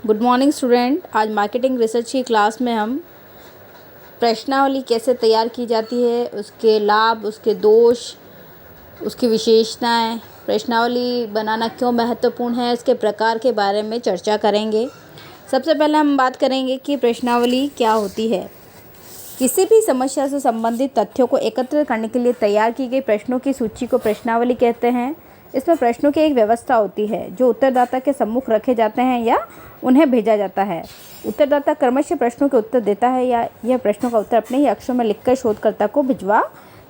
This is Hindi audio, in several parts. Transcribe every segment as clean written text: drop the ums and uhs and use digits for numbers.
Good morning student. आज मार्केटिंग रिसर्च की क्लास में हम प्रश्नावली कैसे तैयार की जाती है, उसके लाभ, उसके दोष, उसकी विशेषताएं, प्रश्नावली बनाना क्यों महत्वपूर्ण है, इसके प्रकार के बारे में चर्चा करेंगे। सबसे पहले हम बात करेंगे कि प्रश्नावली क्या होती है। किसी भी समस्या से संबंधित तथ्यों को एकत्र करने के लिए तैयार की गई प्रश्नों की सूची को प्रश्नावली कहते हैं। इसमें प्रश्नों की एक व्यवस्था होती है जो उत्तरदाता के सम्मुख रखे जाते हैं या उन्हें भेजा जाता है। उत्तरदाता क्रमशः प्रश्नों के उत्तर देता है या यह प्रश्नों का उत्तर अपने ही अक्षरों में लिखकर शोधकर्ता को भिजवा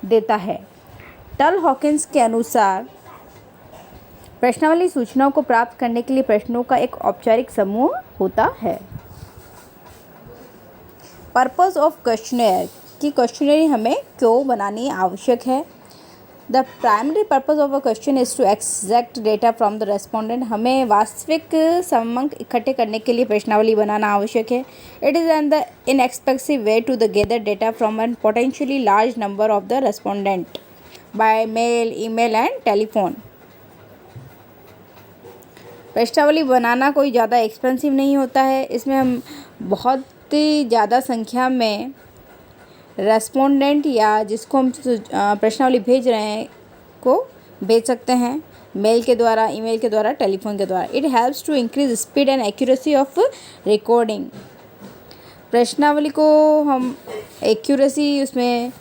देता है। टल हॉकिंस के अनुसार प्रश्नावली सूचनाओं को प्राप्त करने के लिए प्रश्नों का एक औपचारिक समूह होता है। पर्पस ऑफ क्वेश्चनेयर कि क्वेश्चनरी हमें क्यों बनानी आवश्यक है। The primary purpose of a question is to extract data from the respondent. हमें वास्तविक समंक इकट्ठे करने के लिए प्रश्नावली बनाना आवश्यक है। It is an the inexpensive way to the gather data from an potentially large number of the respondent by mail, email and telephone. प्रश्नावली बनाना कोई ज़्यादा एक्सपेंसिव नहीं होता है। इसमें हम बहुत ही ज़्यादा संख्या में रेस्पोंडेंट या जिसको हम प्रश्नावली भेज रहे हैं को भेज सकते हैं, मेल के द्वारा, ईमेल के द्वारा, टेलीफोन के द्वारा। It helps to increase speed and accuracy of recording. प्रश्नावली को हम एक्यूरेसी उसमें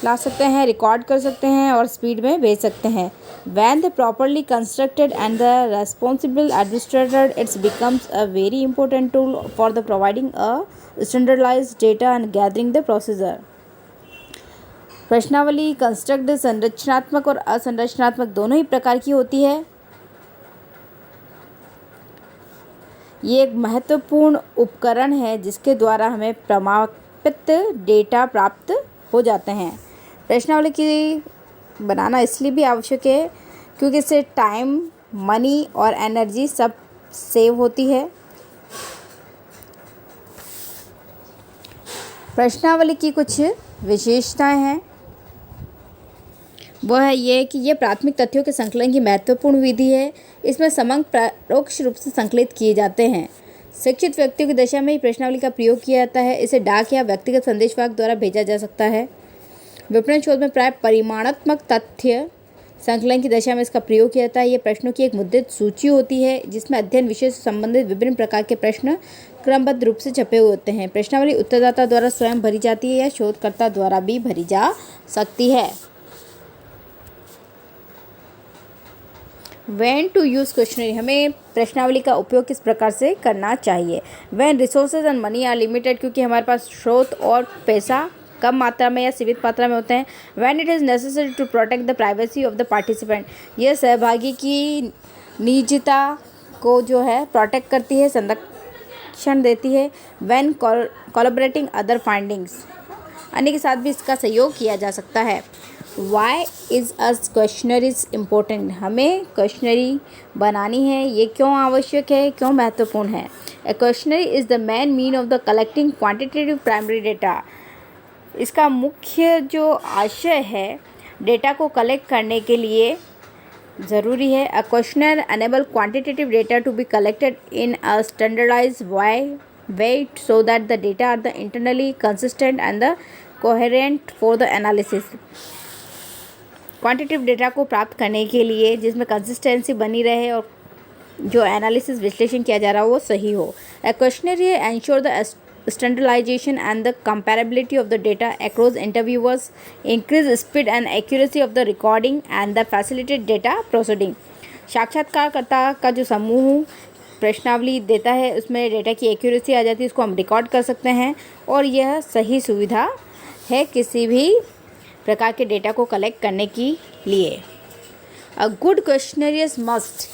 ला सकते हैं, रिकॉर्ड कर सकते हैं और स्पीड में भेज सकते हैं। When they properly constructed and the responsible administrator, it becomes a very important tool for the providing a standardized data and gathering the procedure. प्रश्नावली कंस्ट्रक्ट संरचनात्मक और असंरचनात्मक दोनों ही प्रकार की होती है। ये एक महत्वपूर्ण उपकरण है जिसके द्वारा हमें प्रमाणित डेटा प्राप्त हो जाते हैं। प्रश्नावली की बनाना इसलिए भी आवश्यक है क्योंकि इससे टाइम, मनी और एनर्जी सब सेव होती है। प्रश्नावली की कुछ विशेषताएं हैं। वह है ये कि यह प्राथमिक तथ्यों के संकलन की महत्वपूर्ण विधि है। इसमें समंक परोक्ष रूप से संकलित किए जाते हैं। शिक्षित व्यक्तियों की दशा में ही प्रश्नावली का प्रयोग किया जाता है। इसे डाक या व्यक्तिगत संदेशवाहक द्वारा भेजा जा सकता है। विपणन शोध में प्राय परिमाणात्मक तथ्य संकलन की दशा में इसका प्रयोग किया जाता है। ये प्रश्नों की एक मुद्रित सूची होती है जिसमें अध्ययन विषय से संबंधित विभिन्न प्रकार के प्रश्न क्रमबद्ध रूप से छपे हुए होते हैं। प्रश्नावली उत्तरदाता द्वारा स्वयं भरी जाती है या शोधकर्ता द्वारा भी भरी जा सकती है। When to use questionnaire, हमें प्रश्नावली का उपयोग किस प्रकार से करना चाहिए। When resources and money are limited, क्योंकि हमारे पास स्रोत और पैसा कम मात्रा में या सीमित मात्रा में होते हैं। When it is necessary to protect the privacy of the participant, यह सहभागी की निजता को जो है प्रोटेक्ट करती है, संरक्षण देती है। When collaborating other findings, अन्य के साथ भी इसका सहयोग किया जा सकता है। Why is a questionnaire is important, हमें क्वेश्चनरी बनानी है, ये क्यों आवश्यक है, क्यों महत्वपूर्ण है। A questionnaire is the main mean of the collecting quantitative primary data, इसका मुख्य जो आशय है डेटा को कलेक्ट करने के लिए ज़रूरी है। A questionnaire enable quantitative data to be collected in a standardised way so that the data are the internally consistent and the coherent for the analysis. Quantitative data को प्राप्त करने के लिए जिसमें कंसिस्टेंसी बनी रहे और जो एनालिसिस विश्लेषण किया जा रहा हो वो सही हो। A questionnaire ensure the standardization and the comparability of the data across interviewers, increase speed and accuracy of the recording and the facilitate data processing। साक्षात्कारकर्ता का जो समूह प्रश्नावली देता है उसमें डेटा की एक्यूरेसी आ जाती है, इसको हम रिकॉर्ड कर सकते हैं और यह सही सुविधा है किसी भी प्रकार के डेटा को कलेक्ट करने के लिए। अ गुड क्वेश्चनरी मस्ट,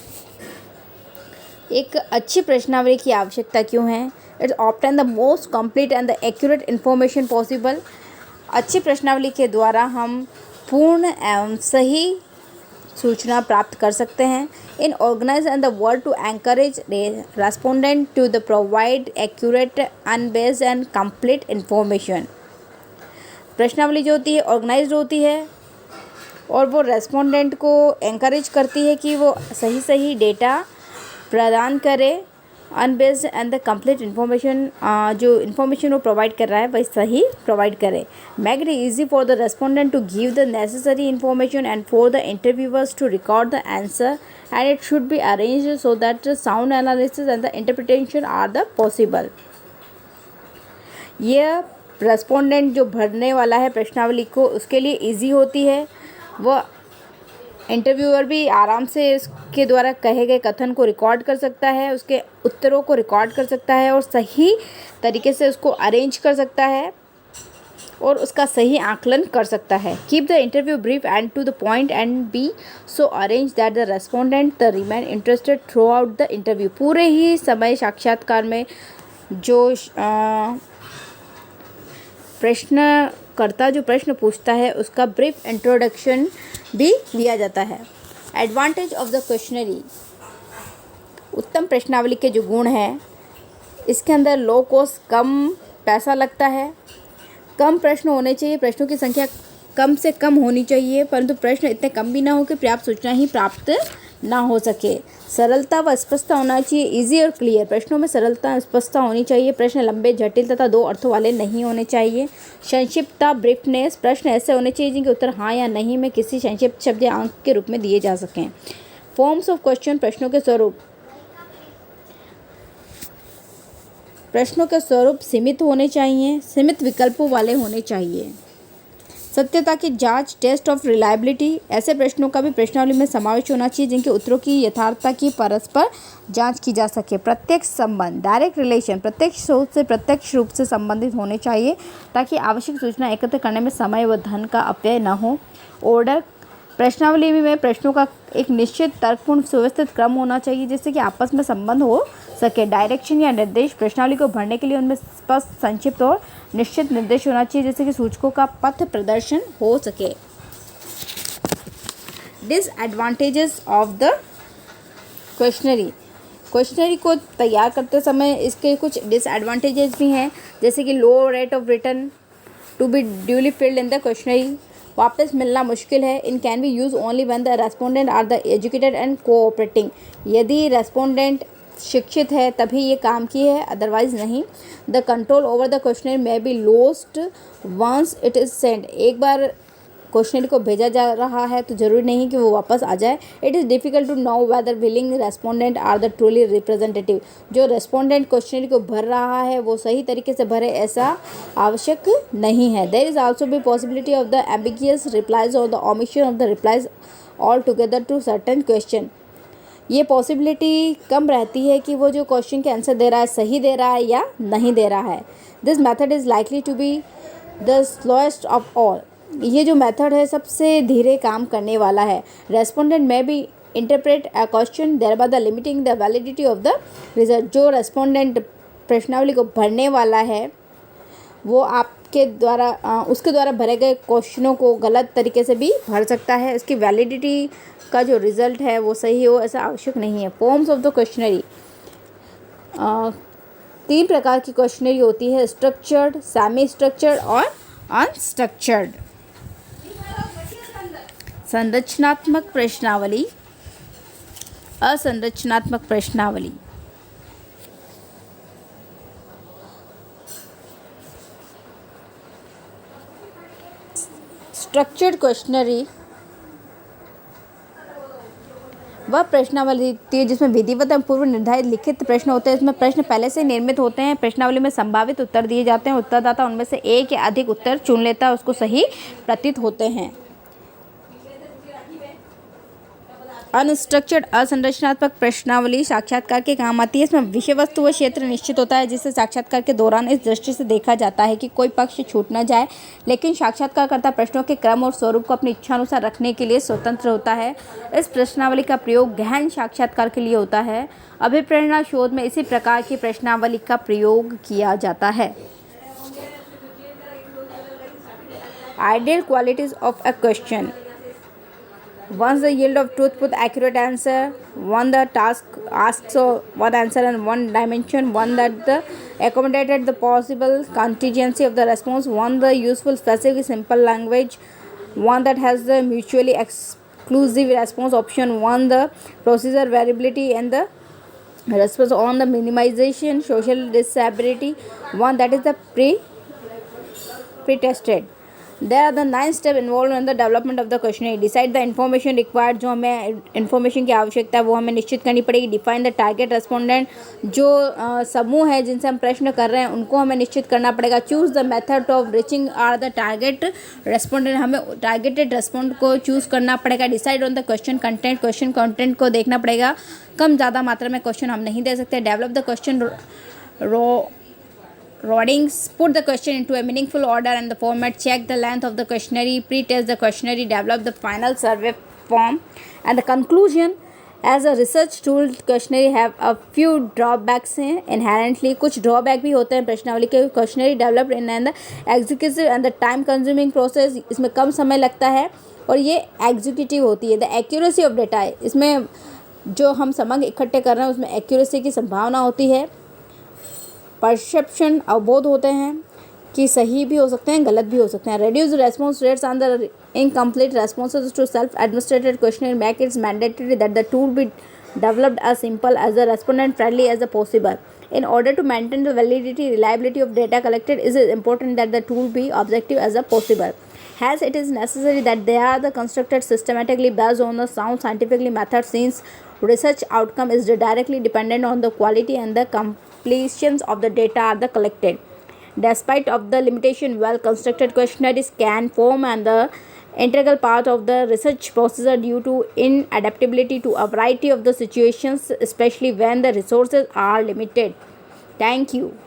एक अच्छी प्रश्नावली की आवश्यकता क्यों है। It's obtain the most complete and the accurate information possible. अच्छी प्रश्नावली के द्वारा हम पूर्ण एवं सही सूचना प्राप्त कर सकते हैं। In organise and the word to encourage respondent to the provide accurate, unbiased and complete information. प्रश्नावली जो होती है ऑर्गेनाइज्ड होती है और वो रेस्पोंडेंट को एंकरेज करती है कि वो सही डेटा प्रदान करे unbiased and the complete information, जो इन्फॉर्मेशन वो प्रोवाइड कर रहा है वही सही प्रोवाइड करे. Make it easy for the respondent to give the necessary information and for the interviewers to record the answer, and it should be arranged so that the sound analysis and the interpretation are the possible. यह रेस्पोंडेंट जो भरने वाला है प्रश्नावली को उसके लिए इजी होती है. वह इंटरव्यूअर भी आराम से इसके द्वारा कहे गए कथन को रिकॉर्ड कर सकता है, उसके उत्तरों को रिकॉर्ड कर सकता है और सही तरीके से उसको अरेंज कर सकता है और उसका सही आकलन कर सकता है. Keep the interview brief and to the point and be so arrange that the respondent the remain interested throughout the interview. पूरे ही समय साक्षात्कार में जो प्रश्नकर्ता जो प्रश्न पूछता है उसका ब्रीफ इंट्रोडक्शन भी लिया जाता है. Advantage of the questionnaire. उत्तम प्रश्नावली के जो गुण हैं इसके अंदर लो कॉस्ट, कम पैसा लगता है, कम प्रश्न होने चाहिए, प्रश्नों की संख्या कम से कम होनी चाहिए परंतु प्रश्न इतने कम भी ना हो कि पर्याप्त सूचना ही प्राप्त ना हो सके. सरलता व स्पष्टता होना चाहिए, इजी और क्लियर. प्रश्नों में सरलता स्पष्टता होनी चाहिए. प्रश्न लंबे, जटिल तथा दो अर्थों वाले नहीं होने चाहिए. संक्षिप्तता, ब्रीफनेस. प्रश्न ऐसे होने चाहिए जिनके उत्तर हाँ या नहीं में किसी संक्षिप्त शब्द या अंक के रूप में दिए जा सकें. Forms of question. प्रश्नों के स्वरूप सीमित होने चाहिए, सीमित विकल्पों वाले होने चाहिए. सत्यता की जांच. Test of reliability. ऐसे प्रश्नों का भी प्रश्नावली में समावेश होना चाहिए जिनके उत्तरों की यथार्थता की परस्पर जांच की जा सके. प्रत्यक्ष संबंध. Direct relation. प्रत्यक्ष स्रोत से प्रत्यक्ष रूप से संबंधित होने चाहिए ताकि आवश्यक सूचना एकत्र करने में समय व धन का अपव्यय न हो. ऑर्डर. प्रश्नावली में प्रश्नों का एक निश्चित तर्कपूर्ण सुव्यवस्थित क्रम होना चाहिए जिससे कि आपस में संबंध हो सके. डायरेक्शन या निर्देश. प्रश्नावली को भरने के लिए उनमें स्पष्ट, संक्षिप्त और निश्चित निर्देश होना चाहिए जिससे कि सूचकों का पथ प्रदर्शन हो सके. Disadvantages of the questionnaire. Questionnaire को तैयार करते समय इसके कुछ डिसएडवांटेजेस भी हैं जैसे कि low rate of return to be duly filled in the questionnaire. वापस मिलना मुश्किल है. In can be use only when the respondent are the educated and cooperating. यदि रेस्पोंडेंट शिक्षित है तभी ये काम की है, अदरवाइज नहीं. The control over the questionnaire may be lost once it is send. एक बार क्वेश्चनरी को भेजा जा रहा है तो ज़रूरी नहीं कि वो वापस आ जाए. It is difficult to know whether willing respondent are the truly representative. जो रेस्पोंडेंट क्वेश्चनरी को भर रहा है वो सही तरीके से भरे ऐसा आवश्यक नहीं है. There is also be possibility of the ambiguous replies और the omission of the replies altogether to certain question. ये पॉसिबिलिटी कम रहती है कि वो जो क्वेश्चन के आंसर दे रहा है सही दे रहा है या नहीं दे रहा है. This method is likely to be the slowest of all. ये जो मेथड है सबसे धीरे काम करने वाला है. रेस्पोंडेंट में भी interpret a question there by the limiting the validity of the result. जो रेस्पोंडेंट प्रश्नावली को भरने वाला है वो आपके द्वारा उसके द्वारा भरे गए क्वेश्चनों को गलत तरीके से भी भर सकता है. इसकी वैलिडिटी का जो रिज़ल्ट है वो सही हो ऐसा आवश्यक नहीं है. Forms of the questionnaire. 3 प्रकार की क्वेश्चनरी होती है. स्ट्रक्चर्ड, सेमी स्ट्रक्चर्ड और अनस्ट्रक्चर्ड. संरचनात्मक प्रश्नावली, असंरचनात्मक प्रश्नावली. स्ट्रक्चर्ड क्वेश्चनरी वह प्रश्नावली होती है जिसमें विधिवत एवं पूर्व निर्धारित लिखित प्रश्न होते हैं. इसमें प्रश्न पहले से निर्मित होते हैं. प्रश्नावली में संभावित उत्तर दिए जाते हैं. उत्तरदाता उनमें से एक या अधिक उत्तर चुन लेता है, उसको सही प्रतीत होते हैं. अनस्ट्रक्चर्ड, असंरचनात्मक प्रश्नावली साक्षात्कार के काम आती है. इसमें विषय वस्तु व क्षेत्र निश्चित होता है जिससे साक्षात्कार के दौरान इस दृष्टि से देखा जाता है कि कोई पक्ष छूट न जाए, लेकिन साक्षात्कारकर्ता प्रश्नों के क्रम और स्वरूप को अपनी इच्छानुसार रखने के लिए स्वतंत्र होता है. इस प्रश्नावली का प्रयोग गहन साक्षात्कार के लिए होता है. अभिप्रेरणा शोध में इसी प्रकार की प्रश्नावली का प्रयोग किया जाता है. Ideal qualities of a question. Once the yield of truth with accurate answer, one the task asks of one answer and one dimension, one that the accommodated the possible contingency of the response, one the useful specific simple language, one that has the mutually exclusive response option, one the procedure variability and the response on the minimization social disability, one that is the pre-tested. There are the 9 steps involved in the development of the questionnaire. Decide the information required, जो हमें इन्फॉर्मेशन की आवश्यकता है वो हमें निश्चित करनी पड़ेगी. डिफाइन द टारगेट रेस्पोंडेंट, जो समूह है जिनसे हम प्रश्न कर रहे हैं उनको हमें निश्चित करना पड़ेगा. Choose the method of reaching our the target respondent, हमें टारगेटेड रेस्पोंड को चूज़ करना पड़ेगा. Decide on the question content, question content को देखना पड़ेगा. कम ज़्यादा मात्रा में क्वेश्चन हम नहीं दे सकते. Develop the question Wordings, put the question into a meaningful order and the format, check the length of the questionnaire, pre-test the questionnaire, develop the final survey form. And the conclusion, as a research tool questionnaire have a few drawbacks हैं inherently. कुछ drawback भी होते हैं प्रश्नावली के. questionnaire developed in an executive and the time consuming process, इसमें कम समय लगता है और ये एग्जीक्यूटिव होती है. the accuracy of data, इसमें जो हम समग्र इकट्ठे कर रहे हैं उसमें एक्यूरेसी की संभावना होती है. परसेप्शन, अवबोध होते हैं कि सही भी हो सकते हैं गलत भी हो सकते हैं. reduce response rates and the incomplete responses to self-administered questionnaire make it mandatory that the tool be developed as simple as the respondent friendly as possible. In order to maintain the validity reliability of data collected, it is important that the tool be objective as possible. Hence, it is necessary that they are the constructed systematically based on the sound scientifically method, since research outcome is directly dependent on the quality and the completions of the data are the collected. Despite of the limitation, well-constructed questionnaires can form and the integral part of the research process due to inadaptability to a variety of the situations, especially when the resources are limited. Thank you.